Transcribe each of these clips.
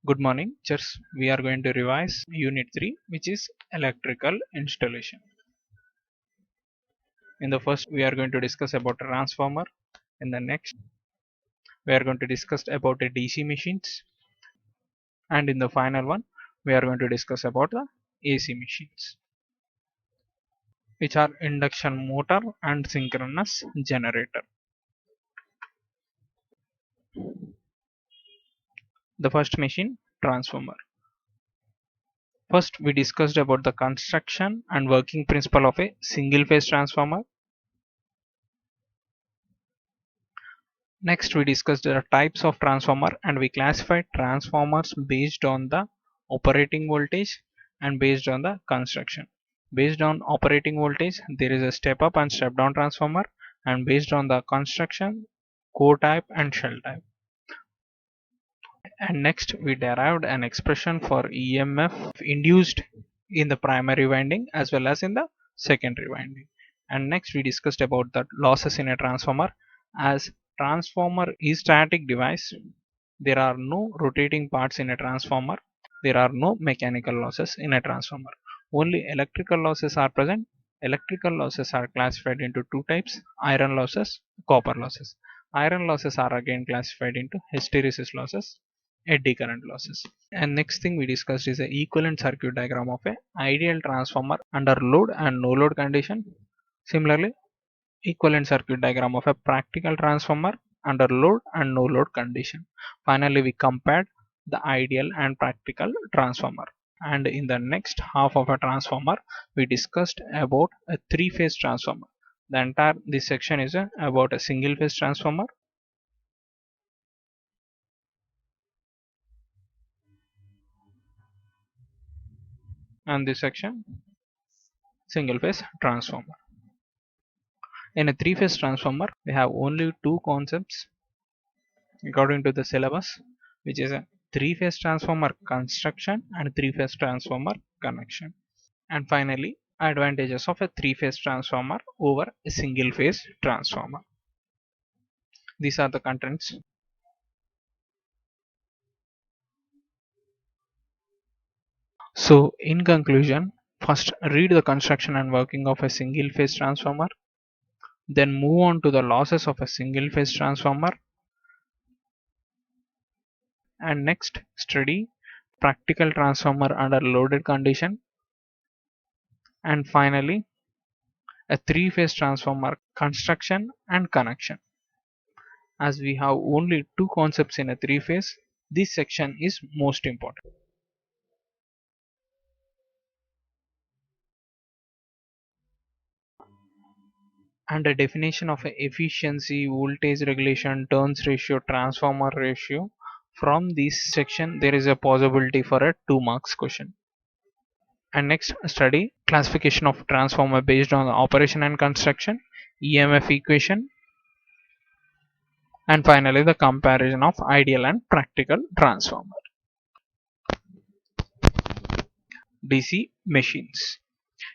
Good morning. Just we are going to revise Unit 3, which is electrical installation. In the first, we are going to discuss about a transformer. In the next, we are going to discuss about the DC machines, and in the final one, we are going to discuss about the AC machines, which are induction motor and synchronous generator. The first machine, transformer. First, we discussed about the construction and working principle of a single phase transformer. Next, we discussed the types of transformer and we classified transformers based on the operating voltage and based on the construction. Based on operating voltage, there is a step up and step down transformer, and based on the construction, core type and shell type. And next, we derived an expression for EMF induced in the primary winding as well as in the secondary winding. And next, we discussed about the losses in a transformer. As transformer is static device, there are no rotating parts in a transformer. There are no mechanical losses in a transformer. Only electrical losses are present. Electrical losses are classified into two types: iron losses, copper losses. Iron losses are again classified into hysteresis losses, eddy current losses. And next thing we discussed is a equivalent circuit diagram of a ideal transformer under load and no load condition. Similarly, equivalent circuit diagram of a practical transformer under load and no load condition. Finally, we compared the ideal and practical transformer. And in the next half of a transformer, we discussed about a three-phase transformer. The entire this section is about a single phase transformer, and this section single phase transformer. In a three-phase transformer, we have only two concepts according to the syllabus, which is a three-phase transformer construction and three-phase transformer connection. And finally, advantages of a three-phase transformer over a single-phase transformer. These are the contents. So, in conclusion, first read the construction and working of a single-phase transformer, then move on to the losses of a single-phase transformer, and next study practical transformer under loaded condition, and finally a three-phase transformer construction and connection. As we have only two concepts in a three-phase, this section is most important. And a definition of a efficiency, voltage regulation, turns ratio, transformer ratio. From this section, there is a possibility for a 2 marks question. And next, study classification of transformer based on the operation and construction, EMF equation, and finally the comparison of ideal and practical transformer. DC machines.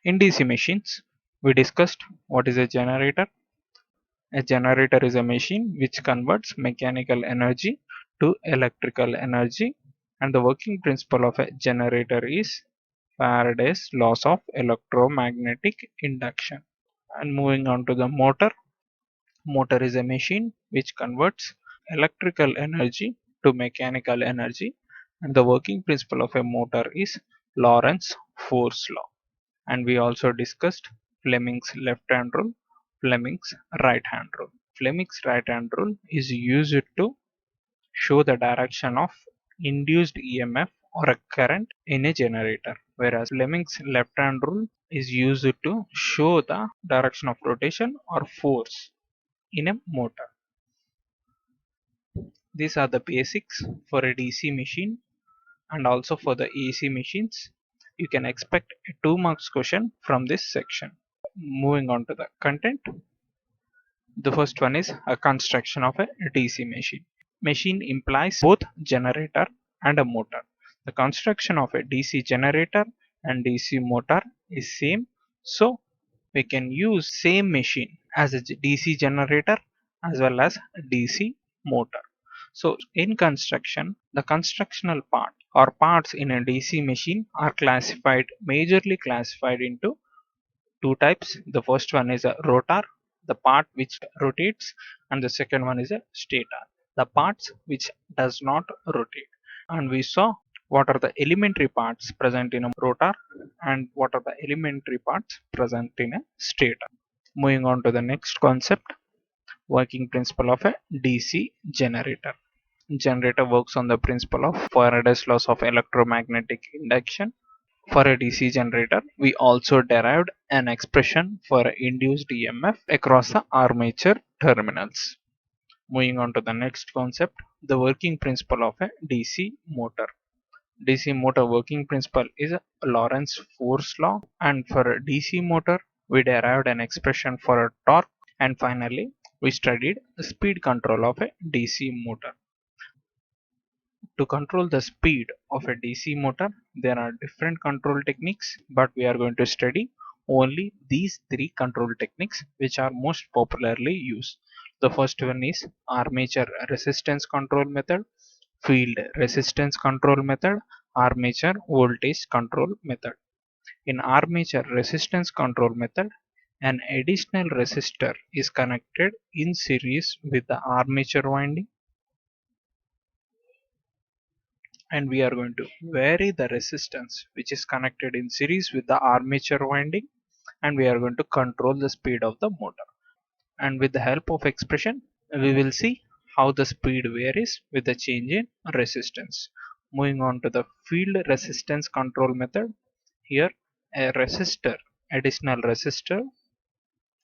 In DC machines, we discussed what is a generator. A generator is a machine which converts mechanical energy to electrical energy, and the working principle of a generator is Faraday's laws of electromagnetic induction. And moving on to the motor. Motor is a machine which converts electrical energy to mechanical energy, and the working principle of a motor is Lorentz force law. And we also discussed Fleming's left hand rule, Fleming's right hand rule. Fleming's right hand rule is used to show the direction of induced EMF or a current in a generator, whereas Fleming's left hand rule is used to show the direction of rotation or force in a motor. These are the basics for a DC machine, and also for the AC machines. You can expect a 2 marks question from this section. Moving on to the content. The first one is a construction of a DC machine. Machine implies both generator and a motor. The construction of a DC generator and DC motor is same, so we can use same machine as a DC generator as well as DC motor. So in construction, the constructional part or parts in a DC machine are majorly classified into two types. The first one is a rotor, the part which rotates, and the second one is a stator, the parts which does not rotate. And we saw what are the elementary parts present in a rotor and what are the elementary parts present in a stator. Moving on to the next concept, working principle of a DC generator. Generator works on the principle of Faraday's laws of electromagnetic induction. For a DC generator, we also derived an expression for induced EMF across the armature terminals. Moving on to the next concept, the working principle of a DC motor. DC motor working principle is a Lorentz force law, and for a DC motor, we derived an expression for a torque, and finally, we studied speed control of a DC motor. To control the speed of a DC motor, there are different control techniques, but we are going to study only these three control techniques which are most popularly used. The first one is armature resistance control method, field resistance control method, armature voltage control method. In armature resistance control method, an additional resistor is connected in series with the armature winding, and we are going to vary the resistance which is connected in series with the armature winding, and we are going to control the speed of the motor. And with the help of expression, we will see how the speed varies with the change in resistance. Moving on to the field resistance control method, here a additional resistor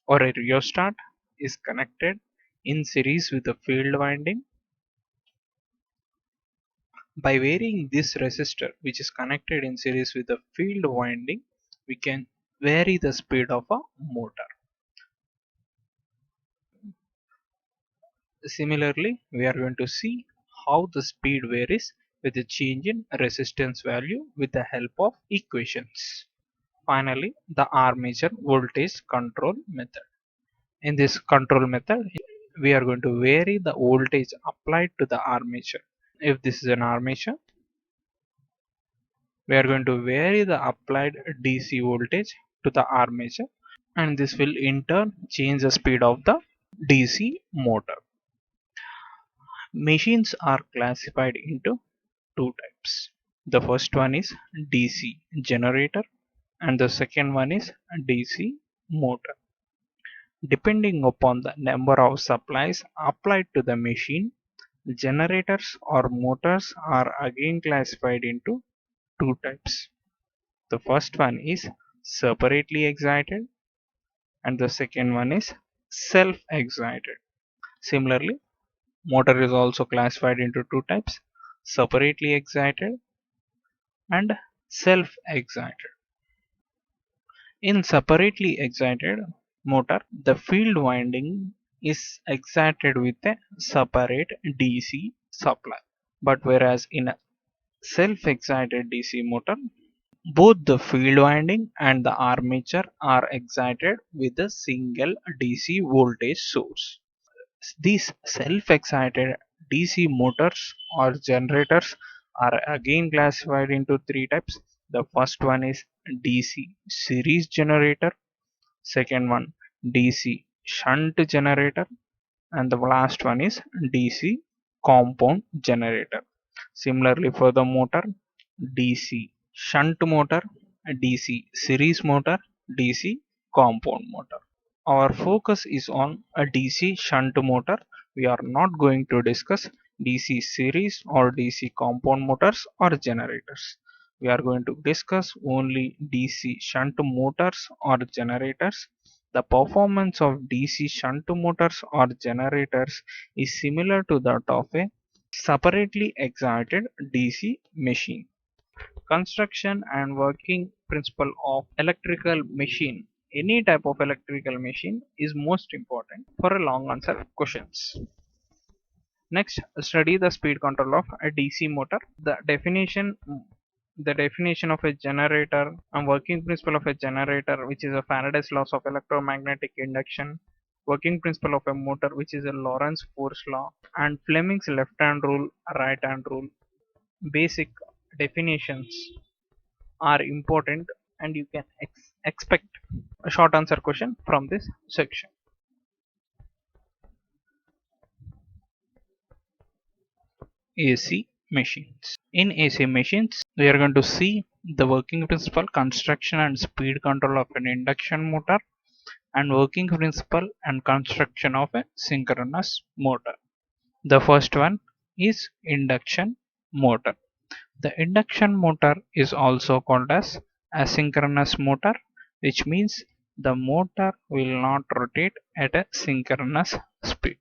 or a rheostat is connected in series with the field winding. By varying this resistor which is connected in series with the field winding, we can vary the speed of a motor. Similarly, we are going to see how the speed varies with the change in resistance value with the help of equations. Finally, the armature voltage control method. In this control method, we are going to vary the voltage applied to the armature. If this is an armature, we are going to vary the applied DC voltage to the armature, and this will in turn change the speed of the DC motor. Machines are classified into two types. The first one is DC generator and the second one is DC motor. Depending upon the number of supplies applied to the machine, generators or motors are again classified into two types. The first one is separately excited and the second one is self-excited. Similarly, motor is also classified into two types, separately excited and self-excited. In separately excited motor, the field winding is excited with a separate DC supply. But whereas in a self-excited DC motor, both the field winding and the armature are excited with a single DC voltage source. These self-excited DC motors or generators are again classified into three types. The first one is DC series generator, second one DC shunt generator, and the last one is DC compound generator. Similarly for the motor, DC shunt motor, DC series motor, DC compound motor. Our focus is on a DC shunt motor. We are not going to discuss DC series or DC compound motors or generators. We are going to discuss only DC shunt motors or generators. The performance of DC shunt motors or generators is similar to that of a separately excited DC machine. Construction and working principle of electrical machine. Any type of electrical machine is most important for a long answer questions. Next, study the speed control of a DC motor. The definition of a generator and working principle of a generator, which is a Faraday's laws of electromagnetic induction. working principle of a motor, which is a Lorentz force law, and Fleming's left hand rule, right hand rule. Basic definitions are important, and you can expect a short answer question from this section. AC machines. In AC machines, we are going to see the working principle, construction and speed control of an induction motor, and working principle and construction of a synchronous motor. The first one is induction motor. The induction motor is also called as a synchronous motor, which means the motor will not rotate at a synchronous speed.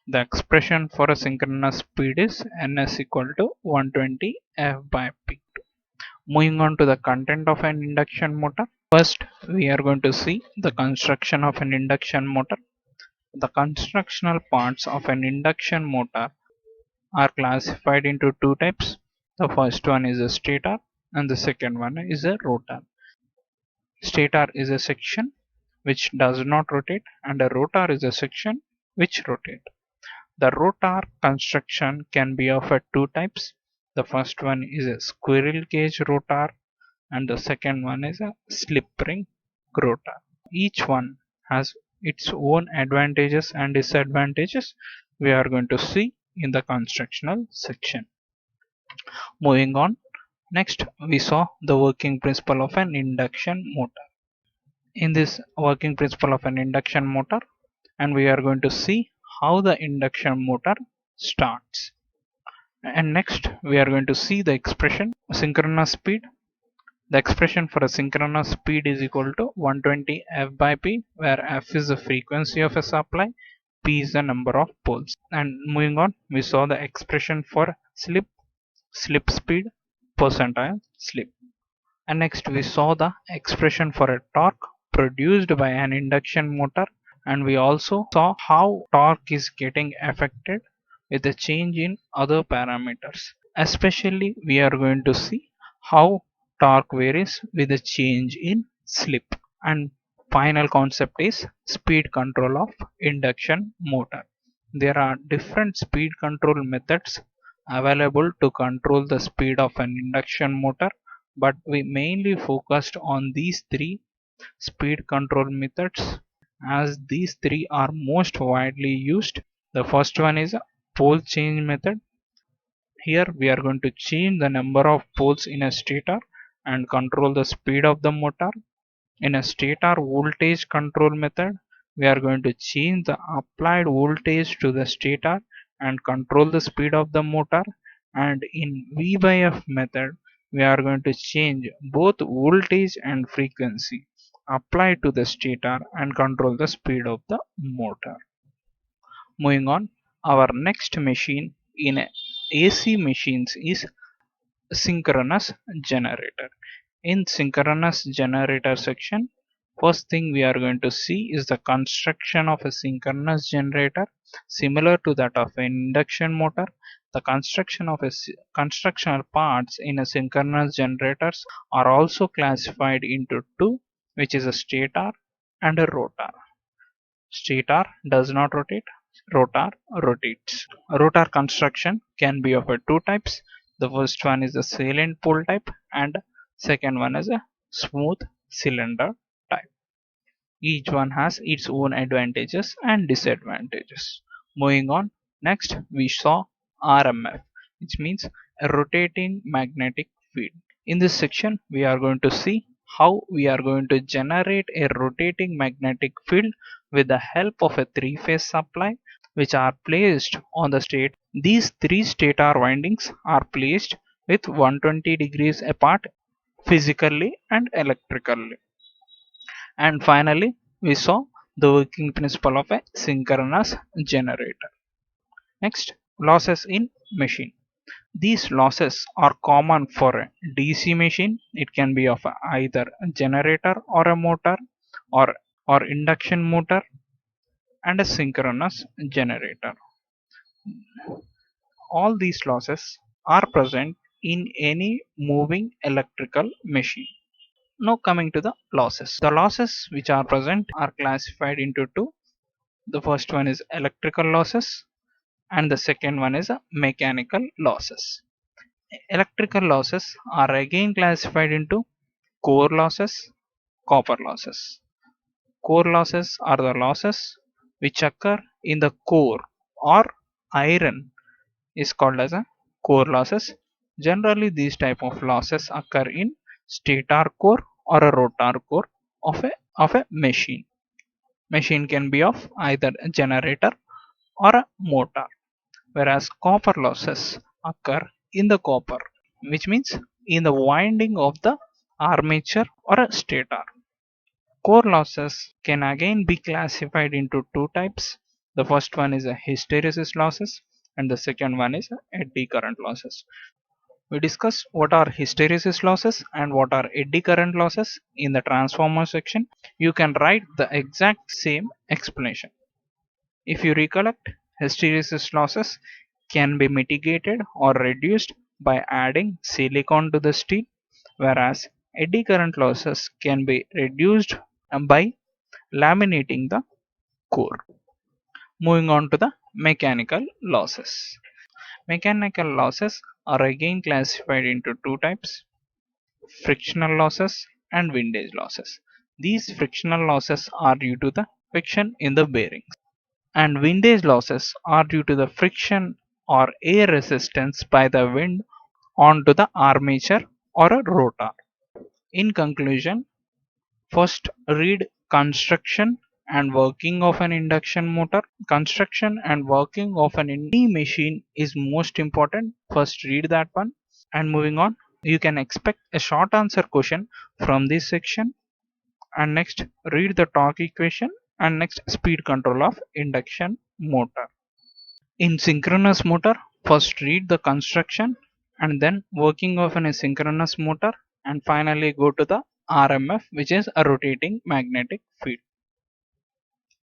The expression for a synchronous speed is ns equal to 120 F by P. Moving on to the content of an induction motor. First, we are going to see the construction of an induction motor. The constructional parts of an induction motor are classified into two types. The first one is a stator and the second one is a rotor. Stator is a section which does not rotate, and a rotor is a section which rotates. The rotor construction can be of two types. The first one is a squirrel cage rotor and the second one is a slip ring rotor. Each one has its own advantages and disadvantages we are going to see in the constructional section. Moving on, next we saw the working principle of an induction motor. In this working principle of an induction motor, and we are going to see how the induction motor starts. And next we are going to see the expression synchronous speed. The expression for a synchronous speed is equal to 120 F by P, where F is the frequency of a supply, P is the number of poles. And moving on, we saw the expression for slip speed, percentile slip. And next we saw the expression for a torque produced by an induction motor, and we also saw how torque is getting affected with a change in other parameters. Especially we are going to see how torque varies with a change in slip. And final concept is speed control of induction motor. There are different speed control methods available to control the speed of an induction motor, but we mainly focused on these three speed control methods as these three are most widely used. The first one is a pole change method. Here we are going to change the number of poles in a stator and control the speed of the motor. In a stator voltage control method, we are going to change the applied voltage to the stator and control the speed of the motor. And in V by F method, we are going to change both voltage and frequency applied to the stator and control the speed of the motor. Moving on, our next machine in AC machines is synchronous generator. In synchronous generator section, first thing we are going to see is the construction of a synchronous generator similar to that of an induction motor. The construction of constructional parts in a synchronous generators are also classified into two, which is a stator and a rotor. Stator does not rotate, rotor rotates. Rotor construction can be of two types. The first one is the salient pole type and second one is a smooth cylinder type. Each one has its own advantages and disadvantages. Moving on, next we saw RMF, which means a rotating magnetic field. In this section, we are going to see how we are going to generate a rotating magnetic field with the help of a three-phase supply which are placed on the state. These three stator windings are placed with 120 degrees apart physically and electrically. And finally, we saw the working principle of a synchronous generator. Next, losses in machine. These losses are common for a DC machine. It can be of either a generator or a motor or induction motor and a synchronous generator. All these losses are present in any moving electrical machine. Now coming to the losses. The losses which are present are classified into two. The first one is electrical losses and the second one is mechanical losses. Electrical losses are again classified into core losses, copper losses. Core losses are the losses which occur in the core or iron is called as a core losses. Generally these type of losses occur in stator core or a rotor core of a machine. Machine can be of either a generator or a motor, whereas copper losses occur in the copper, which means in the winding of the armature or a stator. Core losses can again be classified into two types. The first one is a hysteresis losses and the second one is eddy current losses. We discussed what are hysteresis losses and what are eddy current losses in the transformer section. You can write the exact same explanation. If you recollect, hysteresis losses can be mitigated or reduced by adding silicon to the steel, whereas eddy current losses can be reduced by laminating the core. Moving on to the mechanical losses. Mechanical losses are again classified into two types: frictional losses and windage losses. These frictional losses are due to the friction in the bearings, and windage losses are due to the friction or air resistance by the wind onto the armature or a rotor. In conclusion, first read construction and working of an induction motor. Construction and working of an any machine is most important. First read that one. And moving on, you can expect a short answer question from this section. And next read the torque equation and next speed control of induction motor. In synchronous motor, first read the construction and then working of an asynchronous motor, and finally go to the RMF, which is a rotating magnetic field.